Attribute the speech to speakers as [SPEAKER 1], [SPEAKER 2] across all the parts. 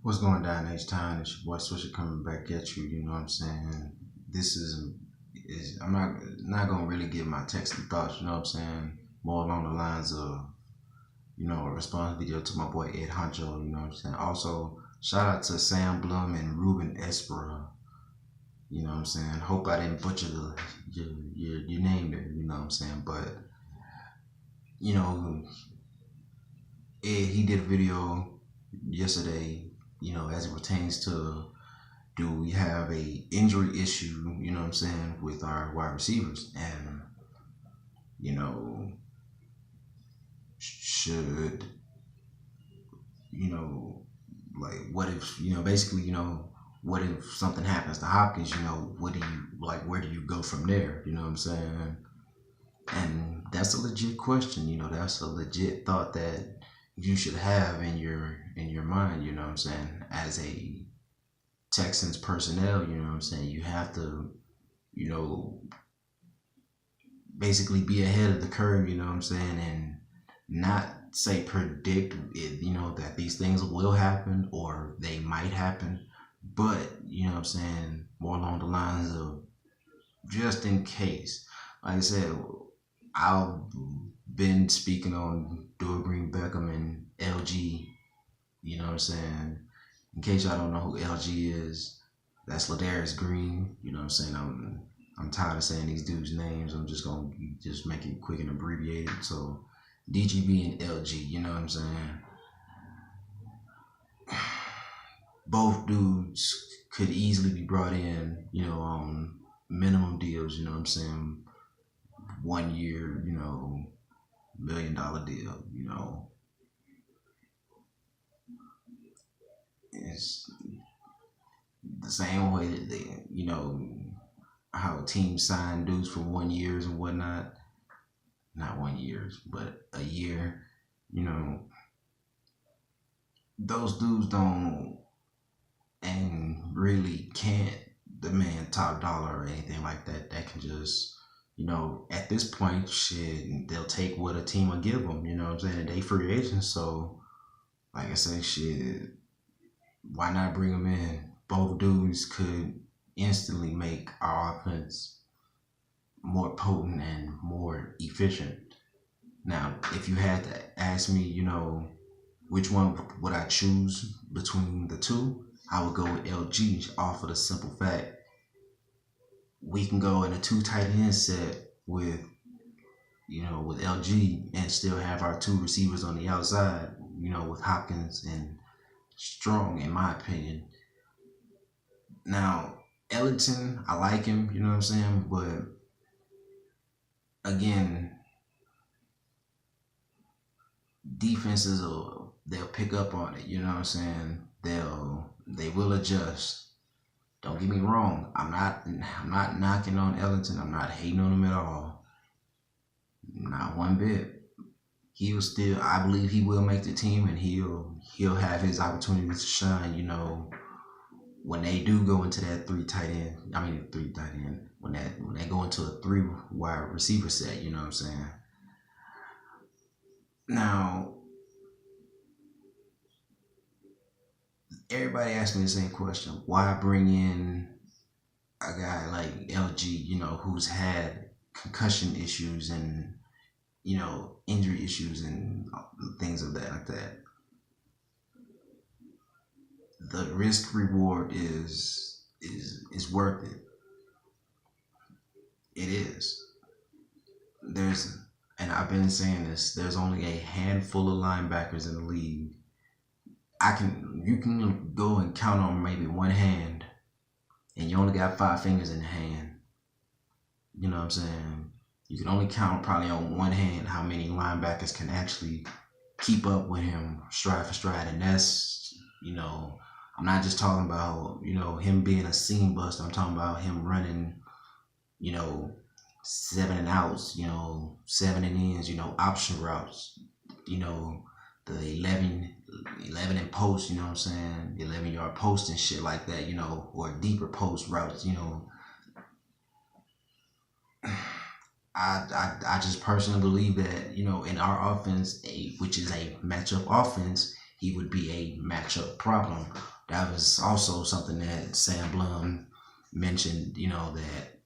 [SPEAKER 1] What's going down H-Town? It's your boy Swisher coming back at you, you know what I'm saying? This is I'm not gonna really give my text and thoughts, you know what I'm saying? More along the lines of, a response video to my boy Ed Honcho, you know what I'm saying? Also, shout out to Sam Blum and Ruben Espera, you know what I'm saying? Hope I didn't butcher your name there, you know what I'm saying? But you know, Ed, he did a video yesterday, as it pertains to, do we have a injury issue, you know what I'm saying, with our wide receivers? And, you know, should, like, what if, basically, what if something happens to Hopkins, what do you, like, where do you go from there? You know what I'm saying? And that's a legit question, that's a legit thought that you should have in your mind, you know what I'm saying, as a Texans personnel, you know what I'm saying. You have to, basically be ahead of the curve, you know what I'm saying, and not say predict it, that these things will happen or they might happen, but you know what I'm saying, more along the lines of just in case. Like I said, I've been speaking on Doreen Beckham and LG, you know what I'm saying. In case y'all don't know who LG is, that's Ladarius Green. You know what I'm saying? I'm tired of saying these dudes' names. I'm just gonna just make it quick and abbreviated. So DGB and LG, you know what I'm saying? Both dudes could easily be brought in, on minimum deals, you know what I'm saying? 1 year, $1 million deal, It's the same way that they, how teams sign dudes for 1 year and whatnot. Not 1 year, but a year. Those dudes don't and really can't demand top dollar or anything like that. That can just, at this point, shit, they'll take what a team will give them. You know what I'm saying? They free agents, so like I say, shit, why not bring them in? Both dudes could instantly make our offense more potent and more efficient. Now, if you had to ask me, which one would I choose between the two, I would go with LG off of the simple fact we can go in a 2 tight end set with, with LG and still have our 2 receivers on the outside, with Hopkins and Strong, in my opinion. Now, Ellington, I like him, you know what I'm saying? But again, defenses they'll pick up on it, you know what I'm saying? They will adjust. Don't get me wrong. I'm not knocking on Ellington. I'm not hating on him at all. Not one bit. I believe he will make the team, and he'll have his opportunities to shine, when they do go into that 3 tight end, when they go into a 3 wide receiver set, you know what I'm saying? Now, everybody asks me the same question. Why bring in a guy like LG, who's had concussion issues and, injury issues and things of that like that? The risk reward is worth it. It is. And I've been saying this, there's only a handful of linebackers in the league. You can go and count on maybe one hand, and you only got 5 fingers in the hand. You know what I'm saying? You can only count probably on one hand how many linebackers can actually keep up with him stride for stride. And that's, I'm not just talking about, him being a seam buster. I'm talking about him running, 7 and outs, 7 and ins, option routes, the 11 and post, you know what I'm saying? 11-yard post and shit like that, or deeper post routes, I just personally believe that, in our offense, which is a matchup offense, he would be a matchup problem. That was also something that Sam Blum mentioned, that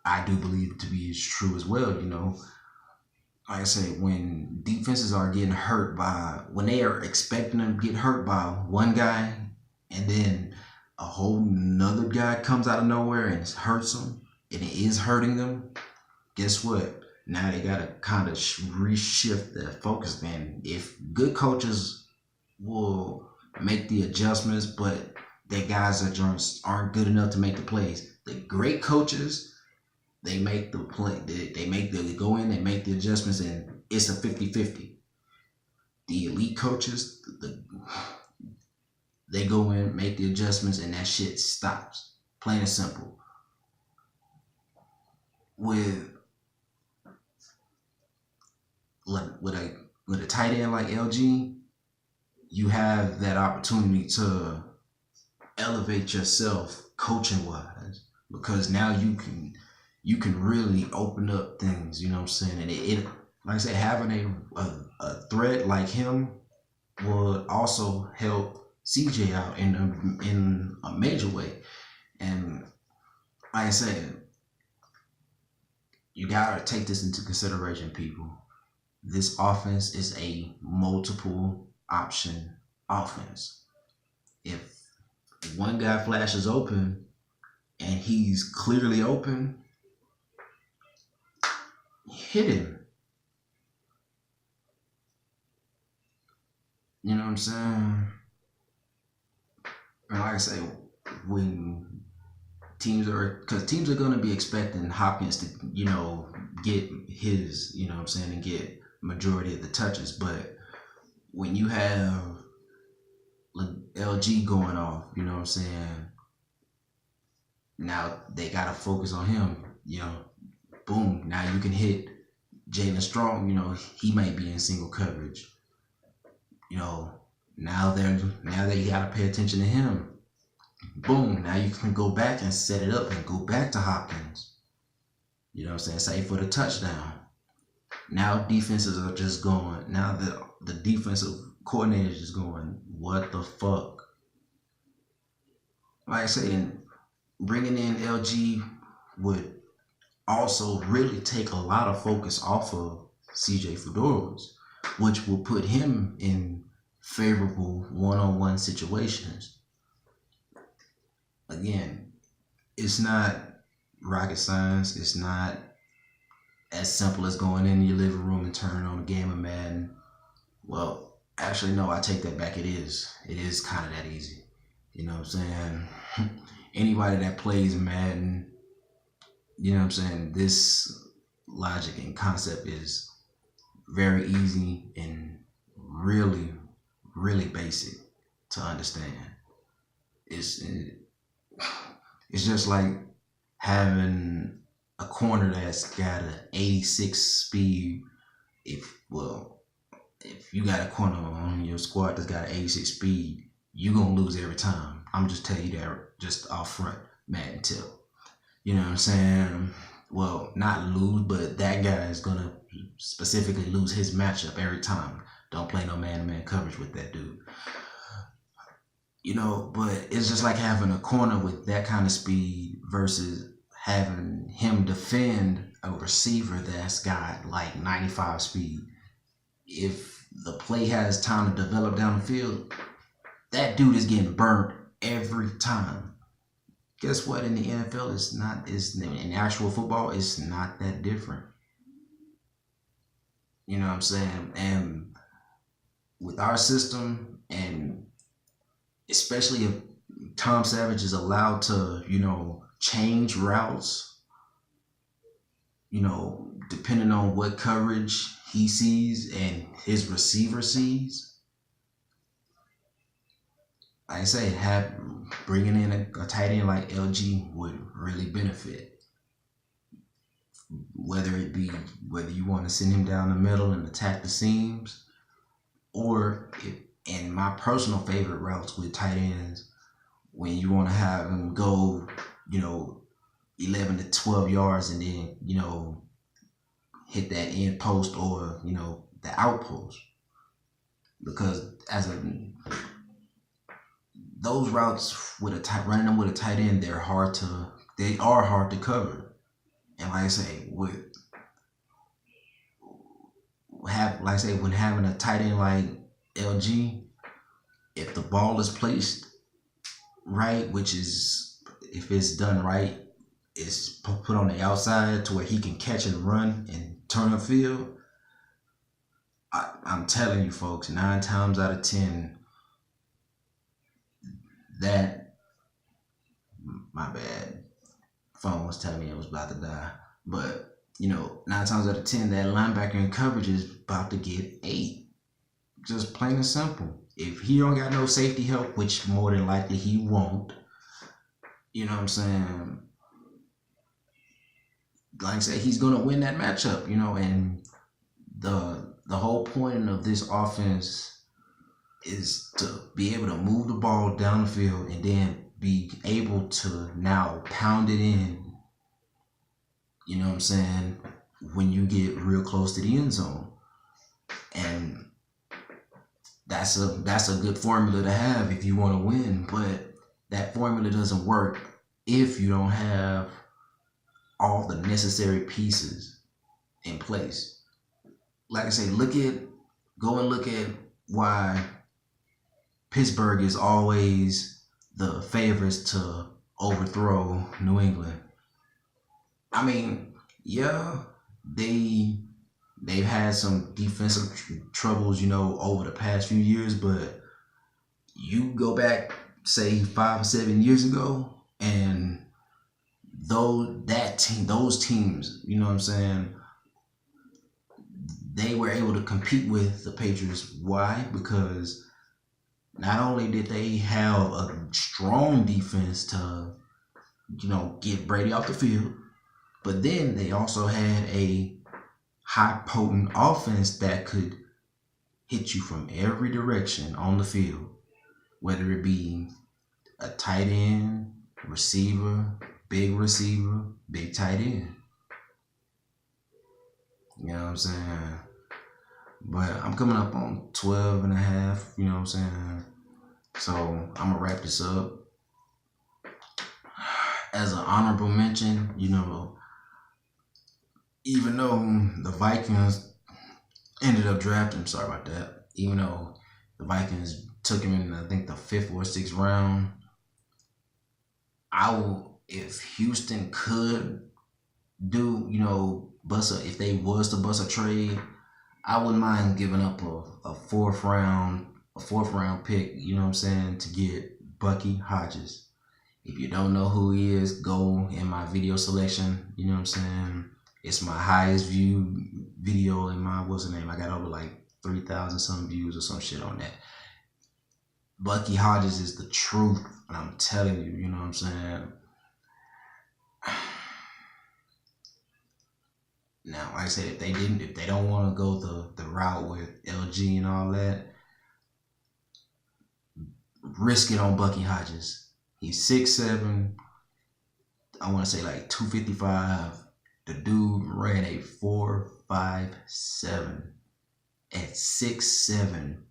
[SPEAKER 1] I do believe to be true as well. Like I say, when defenses are getting hurt when they are expecting them to get hurt by one guy, and then a whole nother guy comes out of nowhere and hurts them, and it is hurting them, guess what? Now they got to kind of reshift their focus. Then, if good coaches will make the adjustments, but their guys aren't good enough to make the plays. The great coaches, they make the play. They go in, they make the adjustments, and it's a 50-50. The elite coaches, they go in, make the adjustments, and that shit stops. Plain and simple. With a tight end like LG, you have that opportunity to elevate yourself coaching wise, because now you can really open up things. You know what I'm saying? And it like I said, having a threat like him would also help CJ out in a major way. And like I said, you gotta take this into consideration, people. This offense is a multiple option offense. If one guy flashes open and he's clearly open, hit him. You know what I'm saying? And like I say, when teams are going to be expecting Hopkins to, get his, and get majority of the touches. But when you have LG going off, now they got to focus on him, boom. Now you can hit Jalen Strong, he might be in single coverage. Now they got to pay attention to him. Boom, now you can go back and set it up and go back to Hopkins. Say for the touchdown. Now defenses are just going. Now the defensive coordinator is just going, what the fuck? Like I said, bringing in LG would also really take a lot of focus off of CJ Fedoras, which will put him in favorable one-on-one situations. Again, it's not rocket science. It's not as simple as going in your living room and turning on a game of Madden. Well, actually, no, I take that back. It is. It is kind of that easy. You know what I'm saying? Anybody that plays Madden, this logic and concept is very easy and really, really basic to understand. It's just like having a corner that's got an 86 speed. If you got a corner on your squad that's got an 86 speed, you're going to lose every time. I'm just telling you that just off front, Madden tip. You know what I'm saying? Well, not lose, but that guy is going to specifically lose his matchup every time. Don't play no man-to-man coverage with that dude. But it's just like having a corner with that kind of speed versus having him defend a receiver that's got like 95 speed. If the play has time to develop down the field, that dude is getting burnt every time. Guess what? In the NFL, in actual football, it's not that different. You know what I'm saying? And with our system, and especially if Tom Savage is allowed to, change routes, depending on what coverage he sees and his receiver sees. Like I say, bringing in a tight end like LG would really benefit. Whether you want to send him down the middle and attack the seams, or and my personal favorite routes with tight ends, when you want to have him go, 11 to 12 yards and then, hit that end post or, the outpost. Because those routes with running them with a tight end, they are hard to cover. And like I say, when having a tight end like LG, if the ball is placed right, which is if it's done right, it's put on the outside to where he can catch and run and turn upfield. I'm telling you, folks, 9 times out of 10, that, my bad, phone was telling me it was about to die. But 9 times out of 10, that linebacker in coverage is about to get 8. Just plain and simple. If he don't got no safety help, which more than likely he won't, you know what I'm saying? Like I said, he's gonna win that matchup, and the whole point of this offense is to be able to move the ball down the field and then be able to now pound it in, you know what I'm saying, when you get real close to the end zone. And that's a good formula to have if you want to win, but that formula doesn't work if you don't have all the necessary pieces in place. Like I say, go and look at why Pittsburgh is always the favorites to overthrow New England. I mean, yeah, they've had some defensive troubles, over the past few years, but you go back, say 5 or 7 years ago, and those teams, you know what I'm saying, they were able to compete with the Patriots. Why? Because not only did they have a strong defense to, get Brady off the field, but then they also had a high potent offense that could hit you from every direction on the field, whether it be a tight end, receiver, big tight end. You know what I'm saying? But I'm coming up on 12 and a half, you know what I'm saying? So I'm going to wrap this up. As an honorable mention, even though the Vikings ended up drafting, sorry about that, even though the Vikings took him in, I think, the 5th or 6th round, if Houston could do, if they was to bust a trade, I wouldn't mind giving up a fourth round pick, you know what I'm saying, to get Bucky Hodges. If you don't know who he is, go in my video selection, you know what I'm saying. It's my highest viewed video in my, what's the name? I got over like 3,000 some views or some shit on that. Bucky Hodges is the truth, and I'm telling you, you know what I'm saying. Now, like I said, if they don't want to go the route with LG and all that, risk it on Bucky Hodges. He's 6'7", I want to say like 255. The dude ran a 4.57 at 6'7",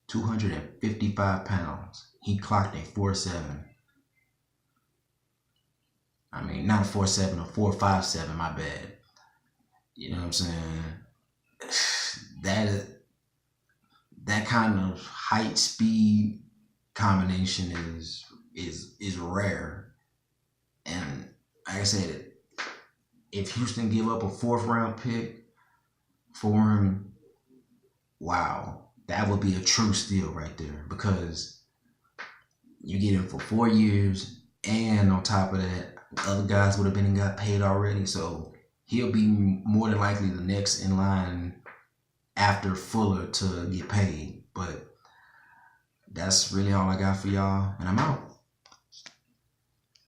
[SPEAKER 1] 255 pounds. He clocked a 4.7. I mean, not a 4.7, a 4.57, my bad. You know what I'm saying? That kind of height speed combination is rare. And like I said, if Houston give up a 4th round pick for him, wow, that would be a true steal right there, because you get him for 4 years, and on top of that, other guys would have been and got paid already, so he'll be more than likely the next in line after Fuller to get paid. But that's really all I got for y'all, and I'm out.